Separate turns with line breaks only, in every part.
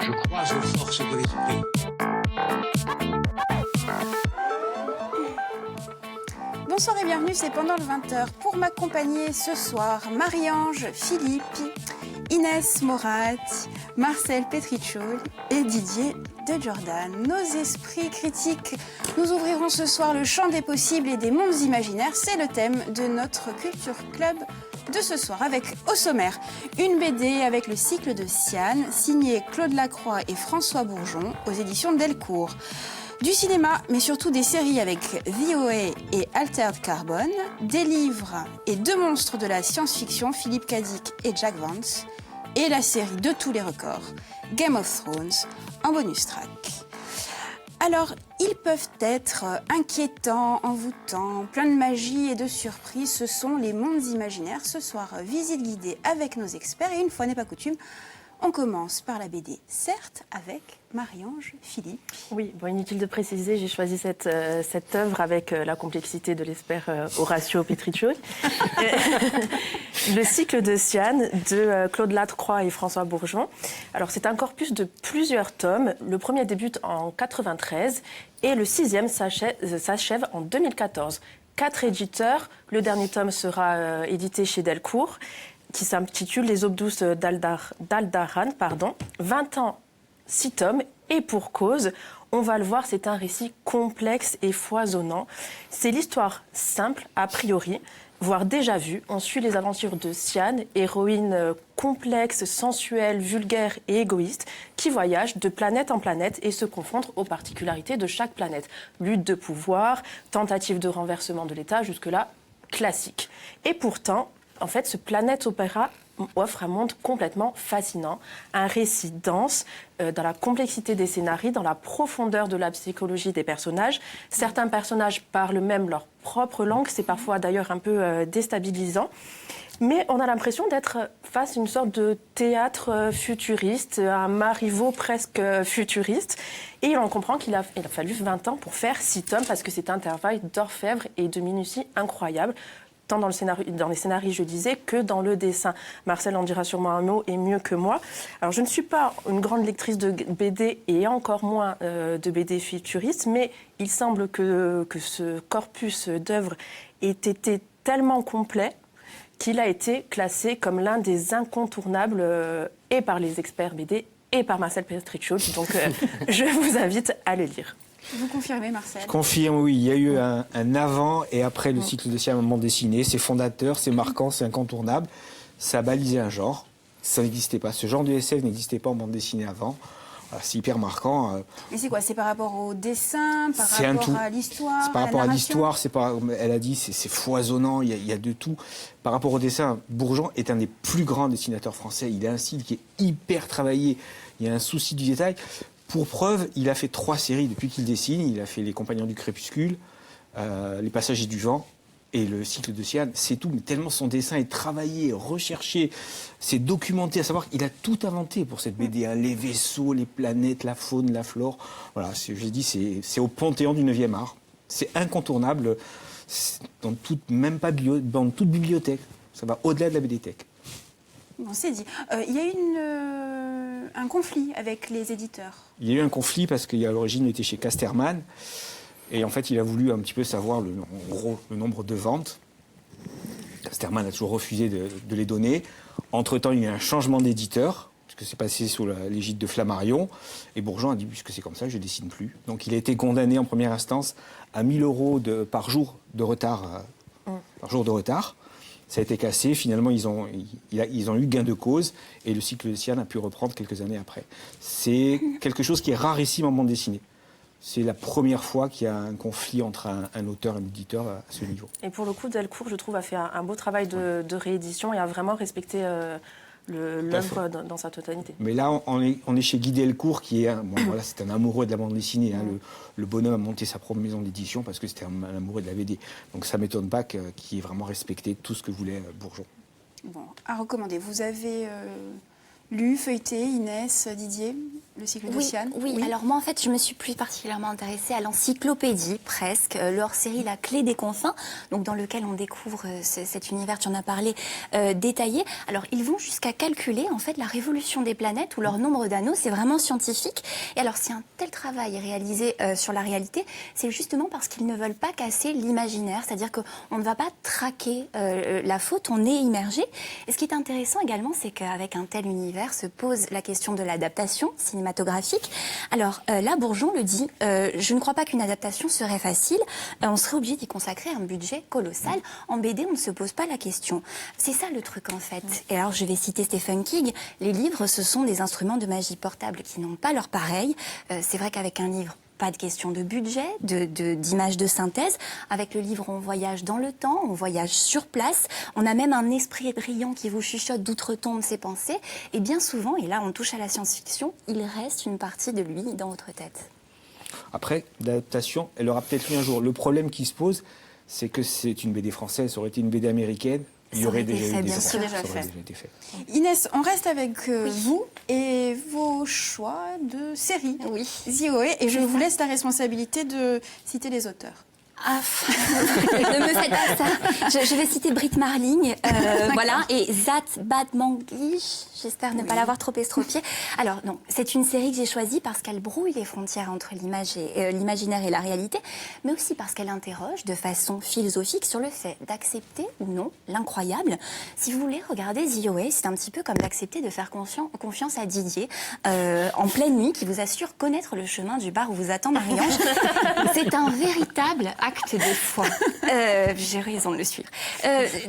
Je crois aux forces de l'esprit.
Bonsoir et bienvenue, c'est pendant le 20h. Pour m'accompagner ce soir, Marie-Ange Philippe, Inès Morat, Marcel Petriccioli et Didier de Jordan. Nos esprits critiques, nous ouvrirons ce soir le champ des possibles et des mondes imaginaires. C'est le thème de notre Culture Club de ce soir, avec au sommaire une BD avec le cycle de Siane, signé Claude Lacroix et François Bourgeon aux éditions Delcourt. Du cinéma, mais surtout des séries avec VOA et Altered Carbon, des livres et deux monstres de la science-fiction, Philippe Cadic et Jack Vance, et la série de tous les records, Game of Thrones, en bonus track. Alors, ils peuvent être inquiétants, envoûtants, pleins de magie et de surprises. Ce sont les mondes imaginaires. Ce soir, visite guidée avec nos experts. Et une fois n'est pas coutume, on commence par la BD, certes, avec Marie-Ange Philippe.
Oui, bon, inutile de préciser, j'ai choisi cette œuvre avec la complexité de l'expert Horacio Petriccioli. Le cycle de Siane de Claude Lacroix et François Bourgeon. Alors, c'est un corpus de plusieurs tomes. Le premier débute en 1993 et le sixième s'achève en 2014. 4 éditeurs. Le dernier tome sera édité chez Delcourt, qui s'intitule Les Aubes douces d'Aldaran, 20 ans, 6 tomes, et pour cause, on va le voir, c'est un récit complexe et foisonnant. C'est l'histoire simple, a priori, voire déjà vue. On suit les aventures de Siane, héroïne complexe, sensuelle, vulgaire et égoïste, qui voyage de planète en planète et se confronte aux particularités de chaque planète. Lutte de pouvoir, tentative de renversement de l'État, jusque-là, classique. Et pourtant, en fait, ce Planète Opéra offre un monde complètement fascinant, un récit dense, dans la complexité des scénarios, dans la profondeur de la psychologie des personnages. Certains personnages parlent même leur propre langue, c'est parfois d'ailleurs un peu déstabilisant. Mais on a l'impression d'être face à une sorte de théâtre futuriste, un Marivaux presque futuriste. Et on comprend qu'il a fallu 20 ans pour faire 6 tomes, parce que c'est un travail d'orfèvre et de minutie incroyable. Tant dans les scénarios, je disais, que dans le dessin. Marcel en dira sûrement un mot et mieux que moi. Alors, je ne suis pas une grande lectrice de BD et encore moins de BD futuriste, mais il semble que ce corpus d'œuvres ait été tellement complet qu'il a été classé comme l'un des incontournables et par les experts BD et par Marcel Petriccioli. Donc, je vous invite à le lire.
Vous confirmez, Marcel?
Je confirme, oui. Il y a eu un avant et après le cycle de Siane à un moment dessiné. C'est fondateur, c'est marquant, c'est incontournable. Ça a balisé un genre. Ça n'existait pas. Ce genre de SF n'existait pas en bande dessinée avant. Alors, c'est hyper marquant.
Et c'est quoi? C'est par rapport au dessin, par rapport à l'histoire?
C'est par rapport à l'histoire. Elle a dit, c'est foisonnant. Il y a de tout. Par rapport au dessin, Bourgeon est un des plus grands dessinateurs français. Il a un style qui est hyper travaillé. Il y a un souci du détail. Pour preuve, il a fait 3 séries depuis qu'il dessine. Il a fait Les Compagnons du Crépuscule, Les Passagers du Vent et le cycle de Siane. C'est tout, mais tellement son dessin est travaillé, recherché, c'est documenté, à savoir qu'il a tout inventé pour cette BD. Hein. Les vaisseaux, les planètes, la faune, la flore. Voilà, j'ai dit, c'est au panthéon du 9e art. C'est incontournable dans toute bibliothèque. Ça va au-delà de la BD-thèque.
Bon, c'est dit. Il y a eu un conflit avec les éditeurs.
Il y a eu un conflit parce qu'à l'origine, il était chez Casterman. Et en fait, il a voulu un petit peu savoir, en gros, le nombre de ventes. Casterman a toujours refusé de les donner. Entre-temps, il y a eu un changement d'éditeur, puisque c'est passé sous l'égide de Flammarion. Et Bourgeon a dit, puisque c'est comme ça, je ne dessine plus. Donc, il a été condamné en première instance à 1 000 € par jour de retard. Ça a été cassé. Finalement, ils ont eu gain de cause et le cycle de Siane a pu reprendre quelques années après. C'est quelque chose qui est rarissime en bande dessinée. C'est la première fois qu'il y a un conflit entre un auteur et un éditeur à ce niveau.
Et pour le coup, Delcourt, je trouve, a fait un beau travail de réédition et a vraiment respecté l'œuvre dans sa totalité.
Mais là, on est chez Guy Delcourt, qui est c'est un amoureux de la bande dessinée. Hein. Le bonhomme a monté sa propre maison d'édition parce que c'était un amoureux de la BD. Donc ça ne m'étonne pas qu'il ait vraiment respecté tout ce que voulait Bourgeon.
Bon, à recommander. Vous avez lu, feuilleté, Inès, Didier? le cycle de
Oui,
Sian.
oui, alors moi en fait je me suis plus particulièrement intéressée à l'encyclopédie presque, leur série La Clé des confins, donc dans lequel on découvre cet univers, tu en as parlé, détaillé. Alors ils vont jusqu'à calculer en fait la révolution des planètes ou leur nombre d'anneaux, c'est vraiment scientifique. Et alors si un tel travail est réalisé sur la réalité, c'est justement parce qu'ils ne veulent pas casser l'imaginaire, c'est-à-dire qu'on ne va pas traquer la faute, on est immergé. Et ce qui est intéressant également, c'est qu'avec un tel univers se pose la question de l'adaptation cinématographique. Alors là, Bourgeon le dit, je ne crois pas qu'une adaptation serait facile, on serait obligé d'y consacrer un budget colossal. En BD, on ne se pose pas la question. C'est ça le truc en fait. Et alors je vais citer Stephen King, les livres ce sont des instruments de magie portable qui n'ont pas leur pareil. C'est vrai qu'avec un livre, pas de question de budget, d'image de synthèse. Avec le livre, on voyage dans le temps, on voyage sur place. On a même un esprit brillant qui vous chuchote d'outre-tombe ses pensées. Et bien souvent, et là on touche à la science-fiction, il reste une partie de lui dans votre tête.
Après, l'adaptation, elle aura peut-être eu un jour. Le problème qui se pose, c'est que c'est une BD française, ça aurait été une BD américaine. Il y aurait déjà eu des
bien
enfants.
sûr.
Ça aurait déjà été fait.
Inès, on reste avec vous et vos choix de séries.
Oui.
ZOE, et je vous laisse la responsabilité de citer les auteurs.
Ah, ne me faites pas ça. Je vais citer Brit Marling, voilà, et Zat Badmanglish. J'espère ne pas l'avoir trop estropié. Alors non, c'est une série que j'ai choisie parce qu'elle brouille les frontières entre l'imaginaire et la réalité, mais aussi parce qu'elle interroge de façon philosophique sur le fait d'accepter ou non l'incroyable. Si vous voulez regarder ZOE, c'est un petit peu comme d'accepter de faire confiance à Didier en pleine nuit, qui vous assure connaître le chemin du bar où vous attend Marie-Ange. C'est un véritable acte de foi. J'ai raison de le suivre.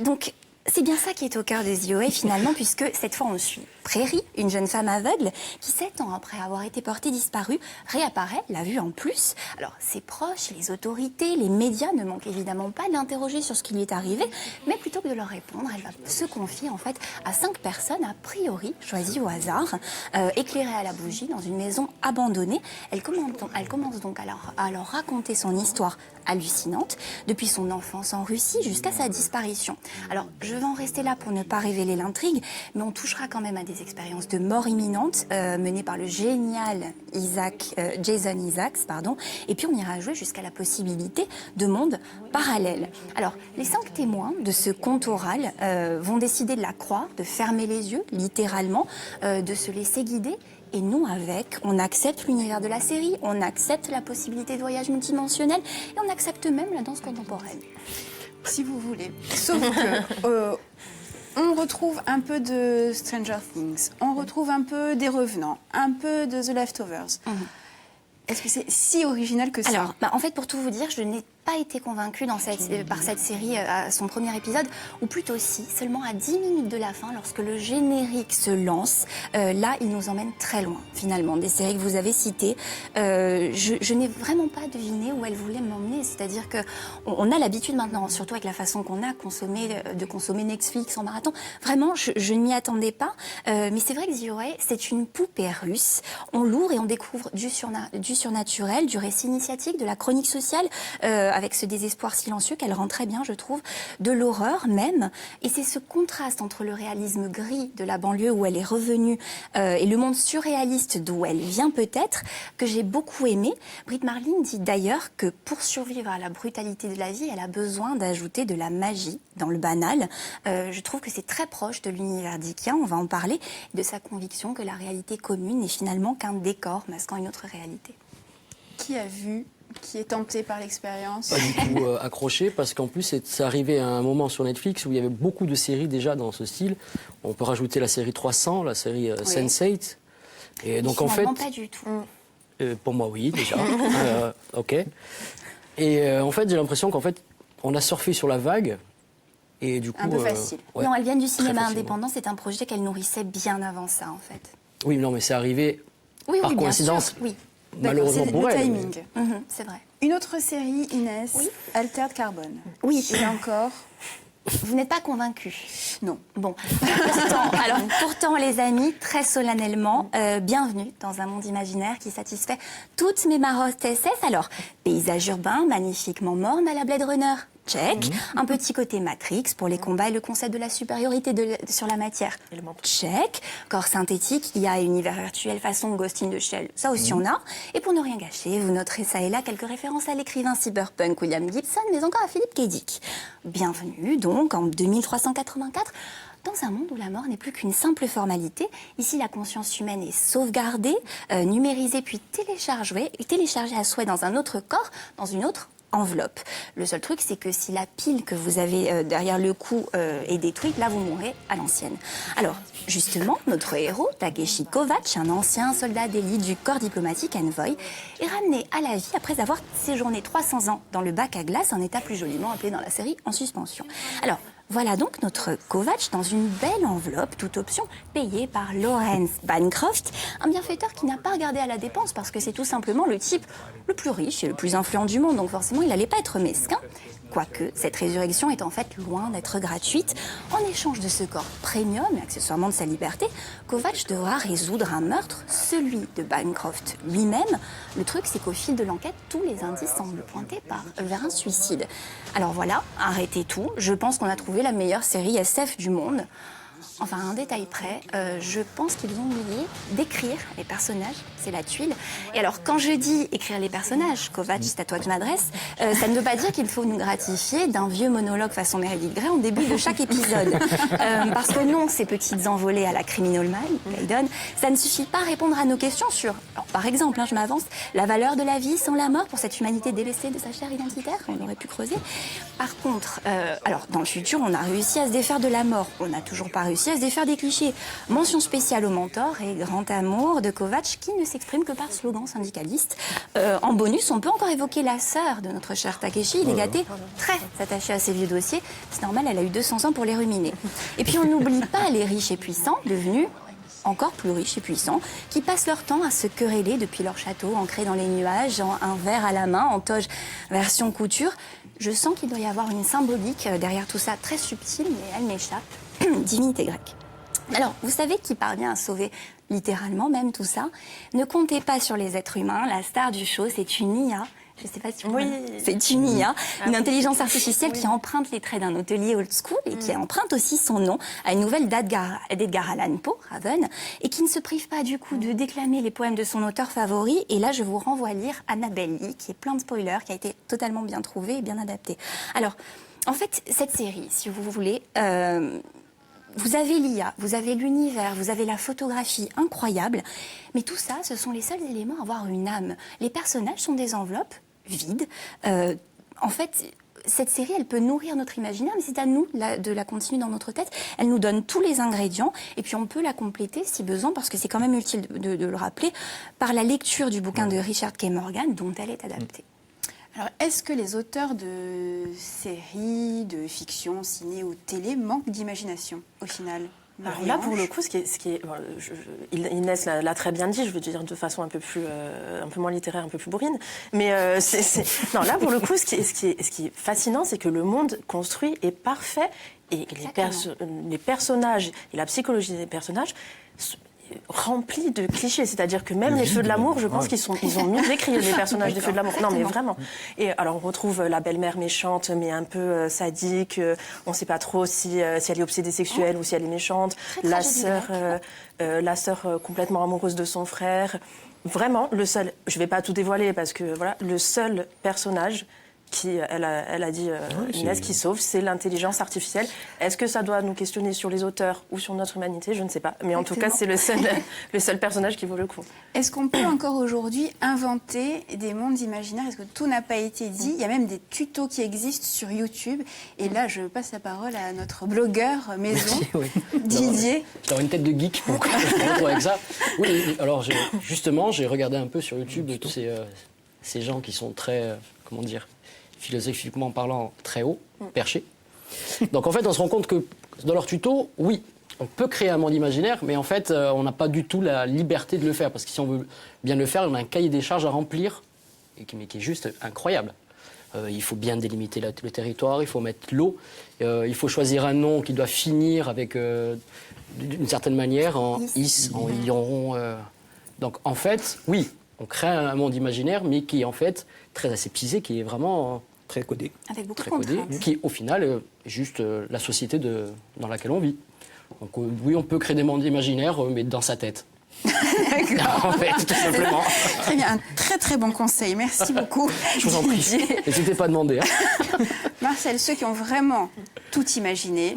Donc, c'est bien ça qui est au cœur des ZOE finalement, puisque cette fois on suit Prairie, une jeune femme aveugle qui 7 ans après avoir été portée disparue réapparaît, la vue en plus. Alors ses proches, les autorités, les médias ne manquent évidemment pas de l'interroger sur ce qui lui est arrivé, mais plutôt que de leur répondre, elle va se confier en fait à 5 personnes a priori choisies au hasard, éclairées à la bougie dans une maison abandonnée. Elle commence donc à leur raconter son histoire hallucinante, depuis son enfance en Russie jusqu'à sa disparition. Alors, je vais en rester là pour ne pas révéler l'intrigue, mais on touchera quand même à des expériences de mort imminente menées par le génial Jason Isaacs, et puis on ira jouer jusqu'à la possibilité de mondes parallèles. Alors, les 5 témoins de ce conte oral vont décider de la croire, de fermer les yeux, littéralement, de se laisser guider. Et nous, on accepte l'univers de la série, on accepte la possibilité de voyage multidimensionnel et on accepte même la danse contemporaine.
Si vous voulez. Sauf que on retrouve un peu de Stranger Things, on retrouve un peu des Revenants, un peu de The Leftovers. Est-ce que c'est si original que ça?
Alors, en fait, pour tout vous dire, je n'ai pas été convaincue par cette série à son premier épisode, ou plutôt si, seulement à 10 minutes de la fin, lorsque le générique se lance, là, il nous emmène très loin, finalement, des séries que vous avez citées. Je n'ai vraiment pas deviné où elle voulait m'emmener, c'est-à-dire qu'on a l'habitude maintenant, surtout avec la façon qu'on a de consommer Netflix en marathon, vraiment, je ne m'y attendais pas, mais c'est vrai que ZOE, c'est une poupée russe, on l'ouvre et on découvre du surnaturel, du récit initiatique, de la chronique sociale, avec ce désespoir silencieux qu'elle rend très bien, je trouve, de l'horreur même. Et c'est ce contraste entre le réalisme gris de la banlieue où elle est revenue et le monde surréaliste d'où elle vient peut-être, que j'ai beaucoup aimé. Brit Marling dit d'ailleurs que pour survivre à la brutalité de la vie, elle a besoin d'ajouter de la magie dans le banal. Je trouve que c'est très proche de l'univers dickien, on va en parler, de sa conviction que la réalité commune n'est finalement qu'un décor masquant une autre réalité.
Qui a vu, qui est tenté par l'expérience?
Pas du tout accroché, parce qu'en plus, c'est arrivé à un moment sur Netflix où il y avait beaucoup de séries déjà dans ce style. On peut rajouter la série 300, la série Sense8. Et donc en fait,
pas du tout.
pour moi, oui, déjà. Ok. Et en fait, j'ai l'impression qu'en fait, on a surfé sur la vague. Et du coup,
un peu facile.
Ouais,
non, elle vient du cinéma
facilement.
indépendant. C'est un projet qu'elle nourrissait bien avant ça, en fait.
Oui, non, mais c'est arrivé par
bien
coïncidence.
sûr, oui.
Malheureusement
c'est
pour
le
elle.
timing.
C'est vrai.
Une autre série, Inès,
Oui.
Altered Carbon.
Oui.
Et encore,
Vous n'êtes pas convaincus?
non.
Bon, pourtant, les amis, très solennellement, bienvenue dans un monde imaginaire qui satisfait toutes mes marottes SS. Alors, paysage urbain, magnifiquement morne à la Blade Runner, Check. Un petit côté Matrix pour les combats et le concept de la supériorité sur la matière.
Et le manteau.
Check. Corps synthétique, IA et univers virtuel façon Ghost in the Shell. Ça aussi on a. Et pour ne rien gâcher, vous noterez ça et là quelques références à l'écrivain cyberpunk William Gibson, mais encore à Philip K. Dick. Bienvenue donc en 2384. Dans un monde où la mort n'est plus qu'une simple formalité, ici la conscience humaine est sauvegardée, numérisée puis téléchargée à souhait dans un autre corps, dans une autre enveloppe. Le seul truc, c'est que si la pile que vous avez derrière le cou est détruite, là vous mourrez à l'ancienne. Alors, justement, notre héros, Takeshi Kovacs, un ancien soldat d'élite du corps diplomatique Envoy, est ramené à la vie après avoir séjourné 300 ans dans le bac à glace, un état plus joliment appelé dans la série en suspension. Alors, voilà donc notre Kovacs dans une belle enveloppe, toute option, payée par Lawrence Bancroft, un bienfaiteur qui n'a pas regardé à la dépense parce que c'est tout simplement le type le plus riche et le plus influent du monde, donc forcément il n'allait pas être mesquin. Quoique, cette résurrection est en fait loin d'être gratuite. En échange de ce corps premium et accessoirement de sa liberté, Kovacs devra résoudre un meurtre, celui de Bancroft lui-même. Le truc, c'est qu'au fil de l'enquête, tous les indices semblent pointer vers un suicide. Alors voilà, arrêtez tout. Je pense qu'on a trouvé la meilleure série SF du monde. Enfin, à un détail près, je pense qu'ils ont oublié d'écrire les personnages, c'est la tuile. Et alors, quand je dis écrire les personnages, Kovacs, c'est à toi que je m'adresse, ça ne veut pas dire qu'il faut nous gratifier d'un vieux monologue façon Meredith Grey en début de chaque épisode. Parce que non, ces petites envolées à la Criminal Maiden, ça ne suffit pas à répondre à nos questions sur, alors, par exemple, je m'avance, la valeur de la vie sans la mort pour cette humanité délaissée de sa chair identitaire, on aurait pu creuser. Par contre, alors, dans le futur, on a réussi à se défaire de la mort, on n'a toujours pas réussi à se défaire des clichés. Mention spéciale au mentor et grand amour de Kovacs qui ne s'exprime que par slogan syndicaliste. En bonus, on peut encore évoquer la sœur de notre cher Takeshi. Il est gâté, très attaché à ses vieux dossiers. C'est normal, elle a eu 200 ans pour les ruminer. Et puis on n'oublie pas les riches et puissants, devenus encore plus riches et puissants, qui passent leur temps à se quereller depuis leur château, ancré dans les nuages, un verre à la main, en toge version couture. Je sens qu'il doit y avoir une symbolique derrière tout ça, très subtile, mais elle m'échappe. Divinité grecque. Alors, vous savez qui parvient à sauver littéralement même tout ça? Ne comptez pas sur les êtres humains. La star du show, c'est une IA. Je ne sais pas si vous c'est une IA, une intelligence artificielle qui emprunte les traits d'un hôtelier old school et qui emprunte aussi son nom à une nouvelle d'Edgar Allan Poe, Raven, et qui ne se prive pas du coup de déclamer les poèmes de son auteur favori. Et là, je vous renvoie à lire Annabelle Lee, qui est plein de spoilers, qui a été totalement bien trouvée et bien adaptée. Alors, en fait, cette série, si vous voulez... vous avez l'IA, vous avez l'univers, vous avez la photographie incroyable, mais tout ça, ce sont les seuls éléments à avoir une âme. Les personnages sont des enveloppes vides. En fait, cette série, elle peut nourrir notre imaginaire, mais c'est à nous de la continuer dans notre tête. Elle nous donne tous les ingrédients, et puis on peut la compléter si besoin, parce que c'est quand même utile de le rappeler, par la lecture du bouquin de Richard K. Morgan, dont elle est adaptée.
Alors, est-ce que les auteurs de séries, de fiction, ciné ou télé manquent d'imagination, au final?
Alors là, pour le coup, Inès l'a très bien dit, je veux dire de façon un peu moins littéraire, un peu plus bourrine. Mais non, là, pour le coup, ce qui est fascinant, c'est que le monde construit est parfait et les personnages et la psychologie des personnages remplis de clichés, c'est-à-dire que même les Feux de l'amour, je pense qu'ils ont mieux écrit les personnages des Feux de l'amour. Non, mais vraiment. Et alors, on retrouve la belle-mère méchante, mais un peu sadique. On ne sait pas trop si elle est obsédée sexuelle ou si elle est méchante. La sœur complètement amoureuse de son frère. Vraiment, le seul. Je ne vais pas tout dévoiler parce que voilà, le seul personnage qui, elle a dit, Inès, qui sauve, c'est l'intelligence artificielle. Est-ce que ça doit nous questionner sur les auteurs ou sur notre humanité? Je ne sais pas. Mais en tout cas, c'est le seul personnage qui vaut le coup.
Est-ce qu'on peut encore aujourd'hui inventer des mondes imaginaires? Est-ce que tout n'a pas été dit? Il y a même des tutos qui existent sur YouTube. Et là, je passe la parole à notre blogueur maison, Didier.
Alors, une tête de geek pour retrouver avec ça. Oui, alors justement, j'ai regardé un peu sur YouTube tous ces gens qui sont très, comment dire, philosophiquement parlant, très haut, perchés. Donc en fait, on se rend compte que dans leur tuto, oui, on peut créer un monde imaginaire, mais en fait, on n'a pas du tout la liberté de le faire. Parce que si on veut bien le faire, on a un cahier des charges à remplir, mais qui est juste incroyable. Il faut bien délimiter le territoire, il faut mettre l'eau, il faut choisir un nom qui doit finir avec, d'une certaine manière, en is, en ion. Donc en fait, oui, on crée un monde imaginaire, mais qui est en fait très aseptisé, qui est vraiment
très codé.
Avec beaucoup
très
de
codé,
contraintes.
qui au final est juste la société dans laquelle on vit. Donc oui, on peut créer des mondes imaginaires, mais dans sa tête.
D'accord.
En fait, tout simplement.
Très bien, un très très bon conseil. Merci beaucoup.
Je vous en prie.
Didier.
N'hésitez pas à demander. Hein.
Marcel, ceux qui ont vraiment tout imaginé,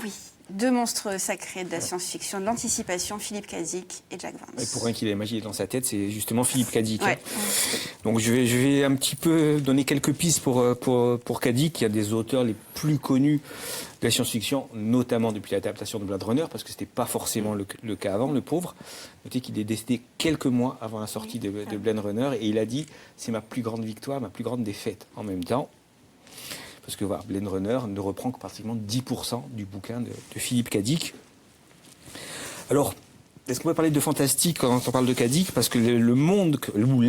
deux monstres sacrés de la science-fiction, de l'anticipation, Philippe Cadic et Jack
Et
Vance.
pour un qu'il a imaginé dans sa tête, c'est justement Philippe Cadic.
Ouais.
Hein. Donc je vais un petit peu donner quelques pistes pour Cadic. Il y a des auteurs les plus connus de la science-fiction, notamment depuis l'adaptation de Blade Runner, parce que ce n'était pas forcément le cas avant, le pauvre. Notez qu'il est décédé quelques mois avant la sortie de Blade Runner, et il a dit « c'est ma plus grande victoire, ma plus grande défaite » en même temps. Parce que voilà, Blade Runner ne reprend que pratiquement 10% du bouquin de Philippe Cadic. Alors, est-ce qu'on peut parler de fantastique quand on parle de Cadic? Parce que les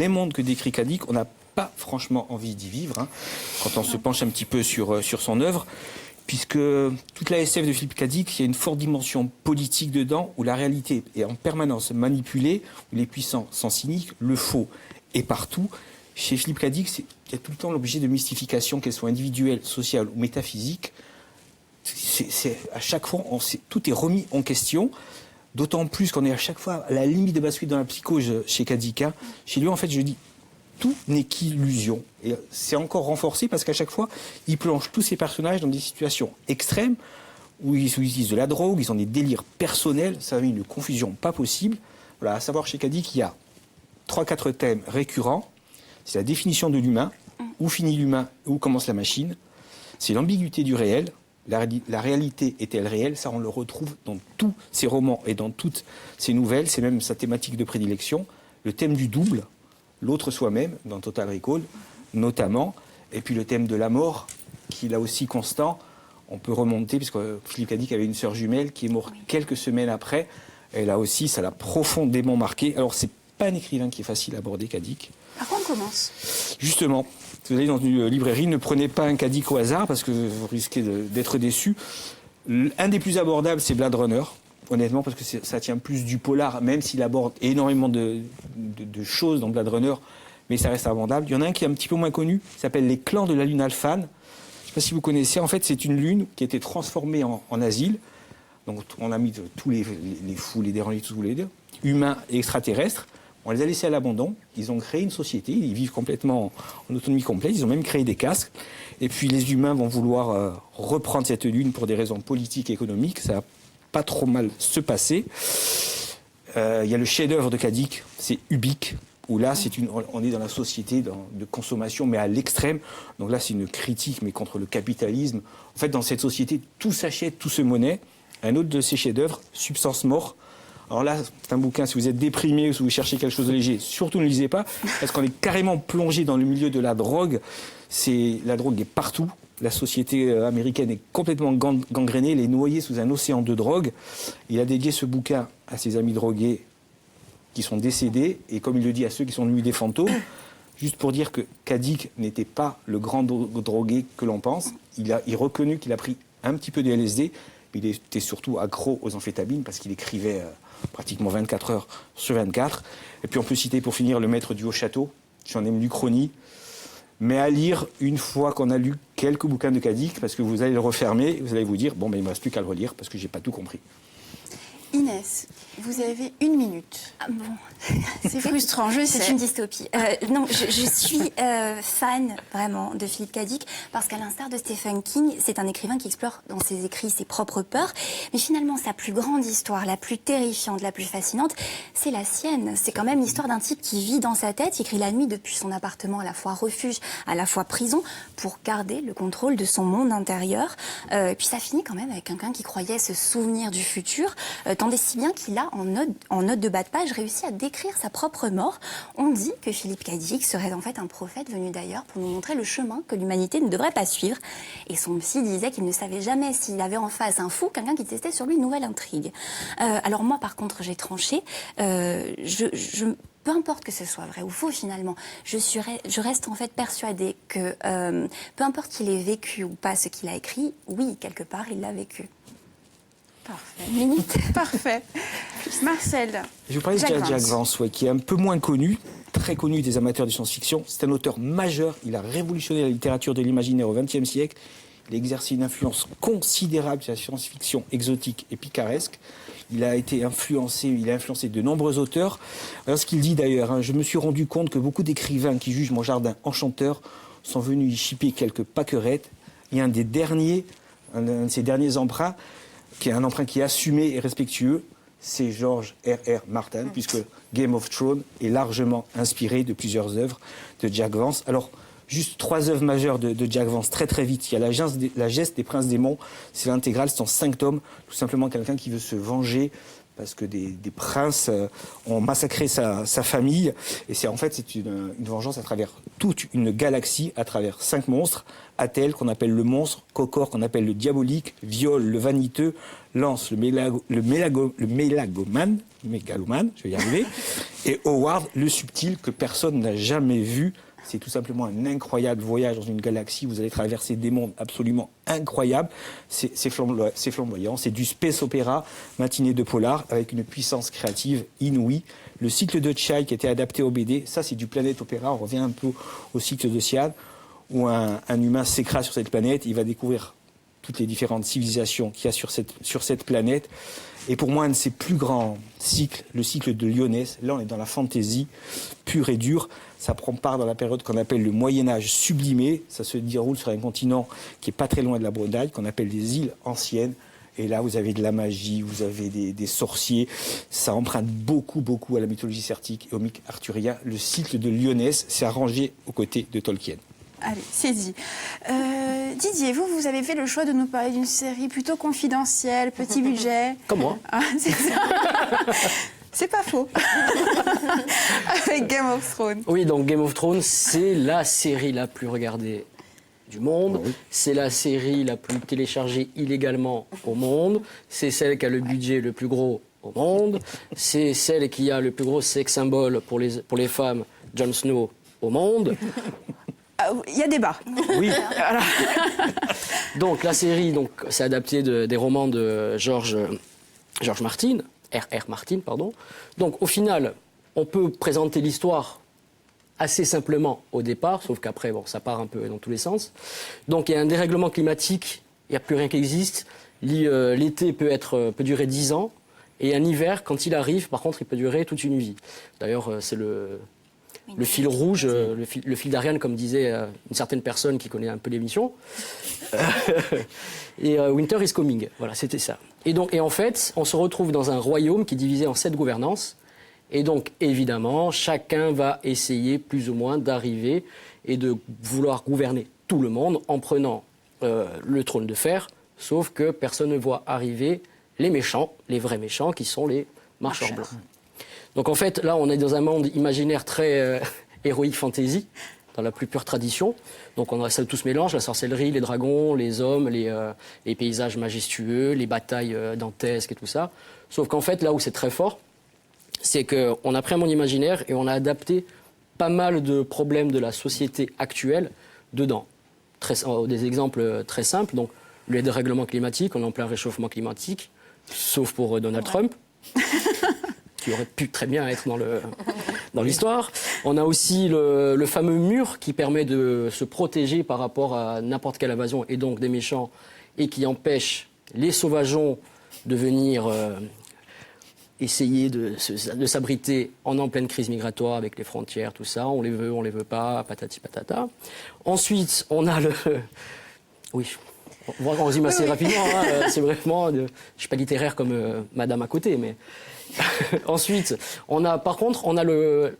mondes que décrit Cadic, on n'a pas franchement envie d'y vivre, hein, quand on se penche un petit peu sur son œuvre, puisque toute la SF de Philippe Cadic, il y a une forte dimension politique dedans, où la réalité est en permanence manipulée, où les puissants sont cyniques, le faux est partout. Chez Philippe Cadic, il y a tout le temps l'objet de mystification, qu'elle soit individuelle, sociale ou métaphysique. À chaque fois, tout est remis en question, d'autant plus qu'on est à chaque fois à la limite de basculer dans la psychose chez Cadic. Chez lui, en fait, je dis, tout n'est qu'illusion. Et c'est encore renforcé parce qu'à chaque fois, il plonge tous ses personnages dans des situations extrêmes où ils utilisent de la drogue, ils ont des délires personnels, ça met une confusion pas possible. Voilà, à savoir chez Cadic, il y a 3-4 thèmes récurrents. C'est la définition de l'humain, où finit l'humain, où commence la machine. C'est l'ambiguïté du réel. La réalité est-elle réelle? Ça, on le retrouve dans tous ses romans et dans toutes ses nouvelles. C'est même sa thématique de prédilection. Le thème du double, l'autre soi-même, dans Total Recall, notamment. Et puis le thème de la mort, qui est là aussi constant. On peut remonter, parce que Philippe Cadic avait une sœur jumelle qui est morte quelques semaines après. Et là aussi, ça l'a profondément marqué. Alors, c'est pas un écrivain qui est facile à aborder, Cadic.
Par quoi on commence?
Justement, si vous allez dans une librairie, ne prenez pas un Cadic au hasard parce que vous risquez d'être déçu. Un des plus abordables, c'est Blade Runner, honnêtement, parce que ça tient plus du polar, même s'il aborde énormément de choses dans Blade Runner, mais ça reste abordable. Il y en a un qui est un petit peu moins connu, qui s'appelle Les Clans de la Lune Alphane. Je ne sais pas si vous connaissez, en fait, c'est une lune qui a été transformée en asile. Donc on a mis tous les fous, les dérangés, tous les deux, humains et extraterrestres. On les a laissés à l'abandon, ils ont créé une société, ils vivent complètement en autonomie complète, ils ont même créé des casques. Et puis les humains vont vouloir reprendre cette lune pour des raisons politiques et économiques, ça va pas trop mal se passer. Il y a le chef-d'œuvre de Cadic, c'est Ubik, où là on est dans la société de consommation, mais à l'extrême. Donc là c'est une critique, mais contre le capitalisme. En fait, dans cette société, tout s'achète, tout se monnaie. Un autre de ses chefs-d'œuvre, Substance Mort. Alors là, c'est un bouquin, si vous êtes déprimé ou si vous cherchez quelque chose de léger, surtout ne lisez pas, parce qu'on est carrément plongé dans le milieu de la drogue. La drogue est partout. La société américaine est complètement gangrénée, elle est noyée sous un océan de drogue. Il a dédié ce bouquin à ses amis drogués qui sont décédés, et comme il le dit à ceux qui sont devenus des fantômes, juste pour dire que Cadic n'était pas le grand drogué que l'on pense. Il reconnu qu'il a pris un petit peu de LSD, mais il était surtout accro aux amphétamines parce qu'il écrivait pratiquement 24 heures sur 24. Et puis on peut citer pour finir Le Maître du Haut Château, j'en ai lu Chronie, mais à lire une fois qu'on a lu quelques bouquins de Cadic, parce que vous allez le refermer, vous allez vous dire, bon, ben, il ne me reste plus qu'à le relire parce que je n'ai pas tout compris.
Inès, vous avez 1 minute.
Ah, bon.
C'est frustrant, je sais.
C'est une dystopie. Non, je suis fan vraiment de Philippe Cadic parce qu'à l'instar de Stephen King, c'est un écrivain qui explore dans ses écrits ses propres peurs. Mais finalement, sa plus grande histoire, la plus terrifiante, la plus fascinante, c'est la sienne. C'est quand même l'histoire d'un type qui vit dans sa tête, qui écrit la nuit depuis son appartement à la fois refuge, à la fois prison, pour garder le contrôle de son monde intérieur. Puis ça finit quand même avec quelqu'un qui croyait se souvenir du futur, tant et si bien qu'il a, en note de bas de page, réussi à décrire sa propre mort. On dit que Philippe Cadic serait en fait un prophète venu d'ailleurs pour nous montrer le chemin que l'humanité ne devrait pas suivre. Et son psy disait qu'il ne savait jamais s'il avait en face un fou, quelqu'un qui testait sur lui une nouvelle intrigue. Alors moi, par contre, j'ai tranché. Peu importe que ce soit vrai ou faux, finalement, je reste en fait persuadée que peu importe qu'il ait vécu ou pas ce qu'il a écrit, oui, quelque part, il l'a vécu.
Parfait.
Minute.
Parfait. Marcel.
Je vous parlais de Jack Vance, qui est un peu moins connu. très connu des amateurs de science-fiction. C'est un auteur majeur. Il a révolutionné la littérature de l'imaginaire au XXe siècle. Il a exercé une influence considérable sur la science-fiction exotique et picaresque. Il a influencé de nombreux auteurs. Alors, ce qu'il dit d'ailleurs, je me suis rendu compte que beaucoup d'écrivains qui jugent mon jardin enchanteur sont venus y chipper quelques pâquerettes. Et un de ses derniers emprunts, qui est un emprunt qui est assumé et respectueux, c'est George R.R. Martin, puisque Game of Thrones est largement inspiré de plusieurs œuvres de Jack Vance. Alors, juste 3 œuvres majeures de Jack Vance, très très vite. Il y a La geste des princes démons, c'est l'intégrale, c'est en 5 tomes. Tout simplement quelqu'un qui veut se venger parce que des princes ont massacré sa famille. Et c'est une vengeance à travers toute une galaxie, à travers 5 monstres. Attel, qu'on appelle le monstre, Kokor, qu'on appelle le diabolique, Viol, le vaniteux, Lance, le mégalomane, je vais y arriver, et Howard, le subtil, que personne n'a jamais vu. C'est tout simplement un incroyable voyage dans une galaxie. Vous allez traverser des mondes absolument incroyables. C'est flamboyant. C'est du space opéra, matinée de polar, avec une puissance créative inouïe. Le cycle de Chai qui était adapté au BD, ça c'est du planète opéra. On revient un peu au cycle de Siad, où un humain s'écrase sur cette planète. Il va découvrir toutes les différentes civilisations qu'il y a sur cette planète. Et pour moi, un de ses plus grands cycles, le cycle de Lyonès, là on est dans la fantaisie pure et dure. Ça prend part dans la période qu'on appelle le Moyen-Âge sublimé. Ça se déroule sur un continent qui est pas très loin de la Bretagne, qu'on appelle les îles anciennes. Et là, vous avez de la magie, vous avez des sorciers. Ça emprunte beaucoup, beaucoup à la mythologie celtique et au mythe arthurien. Le cycle de Lyonès s'est arrangé aux côtés de Tolkien.
Allez, c'est dit. Didier, vous avez fait le choix de nous parler d'une série plutôt confidentielle, petit budget.
Comme moi.
Ah, c'est ça. C'est pas faux. Avec Game of Thrones.
Oui, donc Game of Thrones, c'est la série la plus regardée du monde. Oui. C'est la série la plus téléchargée illégalement au monde. C'est celle qui a le budget le plus gros au monde. C'est celle qui a le plus gros sex symbole pour les femmes, Jon Snow, au monde.
Il y a débat.
Oui. Voilà. Donc la série, c'est adapté des romans de George Martin, R.R. Martin, pardon. Donc au final, on peut présenter l'histoire assez simplement au départ, sauf qu'après, ça part un peu dans tous les sens. Donc il y a un dérèglement climatique, il n'y a plus rien qui existe. L'été peut durer 10 ans, et un hiver, quand il arrive, par contre, il peut durer toute une vie. D'ailleurs, c'est le fil rouge, le fil d'Ariane, comme disait une certaine personne qui connaît un peu l'émission. Et Winter is coming, voilà, c'était ça. Et en fait, on se retrouve dans un royaume qui est divisé en 7 gouvernances. Et donc, évidemment, chacun va essayer plus ou moins d'arriver et de vouloir gouverner tout le monde en prenant le trône de fer, sauf que personne ne voit arriver les méchants, les vrais méchants, qui sont les marcheurs blancs. Donc en fait, là, on est dans un monde imaginaire très héroïque fantasy, dans la plus pure tradition. Donc on a tout ce mélange, la sorcellerie, les dragons, les hommes, les paysages majestueux, les batailles dantesques et tout ça. Sauf qu'en fait, là où c'est très fort, c'est qu'on a pris un monde imaginaire et on a adapté pas mal de problèmes de la société actuelle dedans. Des exemples très simples, donc le dérèglement climatique, on est en plein réchauffement climatique, sauf pour Donald Trump. Qui aurait pu très bien être dans l'histoire. On a aussi le fameux mur qui permet de se protéger par rapport à n'importe quelle invasion et donc des méchants et qui empêche les sauvageons de venir essayer de s'abriter en pleine crise migratoire avec les frontières, tout ça. On les veut pas, patati patata. Ensuite, on a Oui, on résume assez rapidement. Hein, c'est vraiment... Je ne suis pas littéraire comme madame à côté, mais... Ensuite, par contre, on a le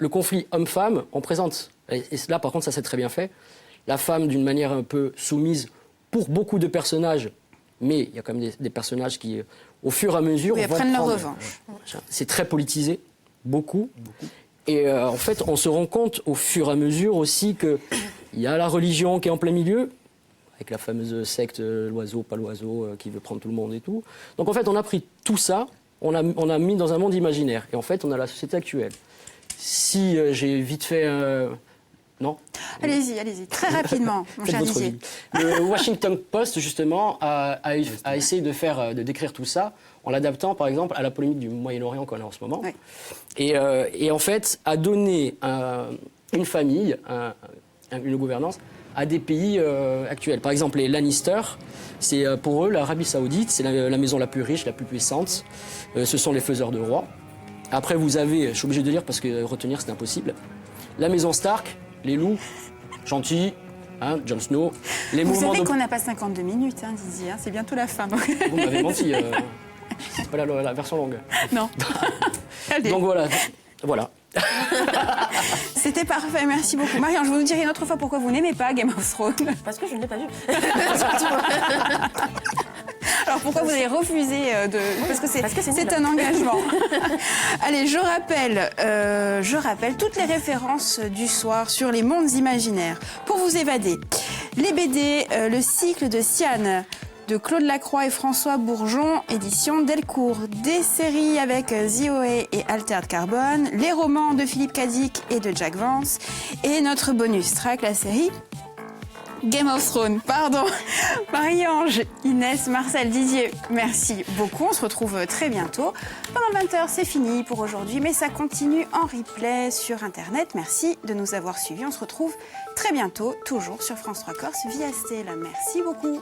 conflit homme-femme. On présente, et là par contre ça c'est très bien fait, la femme d'une manière un peu soumise pour beaucoup de personnages, mais il y a quand même des personnages qui, au fur et à mesure, vont
prennent leur
prendre...
revanche.
C'est très politisé, beaucoup. Et en fait, on se rend compte au fur et à mesure aussi qu'il y a la religion qui est en plein milieu, avec la fameuse secte l'oiseau, pas l'oiseau, qui veut prendre tout le monde et tout. Donc en fait, on a pris tout ça, on a mis dans un monde imaginaire. Et en fait, on a la société actuelle. Si j'ai vite fait... Non ?
Allez-y, très rapidement, mon cher Didier.
Le Washington Post, justement, a essayé de décrire tout ça en l'adaptant, par exemple, à la polémique du Moyen-Orient qu'on a en ce moment.
Oui.
Et en fait, a donné une famille, une gouvernance, à des pays actuels. Par exemple, les Lannister, c'est pour eux, l'Arabie Saoudite, c'est la maison la plus riche, la plus puissante. Ce sont les faiseurs de rois. Après, vous avez, je suis obligé de lire parce que retenir, c'est impossible, la maison Stark, les loups, gentils, hein, Jon Snow. Les
Vous
mouvements
savez
de...
qu'on n'a pas 52 minutes, hein, Didier, hein, c'est bientôt la fin. Donc...
Vous m'avez menti, c'est pas la version longue.
Non. Allez.
Donc voilà.
C'était parfait, merci beaucoup. Marie-Ange, vous nous direz une autre fois pourquoi vous n'aimez pas Game of Thrones.
Parce que je ne l'ai pas vu.
Alors pourquoi vous avez refusé de... Parce que
Parce que c'est
c'est
nul.
un engagement. Allez, je rappelle toutes les références du soir sur les mondes imaginaires. Pour vous évader, les BD, le cycle de Siane, de Claude Lacroix et François Bourgeon, édition Delcourt. Des séries avec Zioé et Altered Carbon, les romans de Philippe Cadic et de Jack Vance, et notre bonus track, la série Game of Thrones. Pardon. Marie-Ange, Inès, Marcel, Didier, merci beaucoup. On se retrouve très bientôt. Pendant 20h, c'est fini pour aujourd'hui, mais ça continue en replay sur Internet. Merci de nous avoir suivis. On se retrouve très bientôt, toujours sur France 3 Corse via Stella. Merci beaucoup.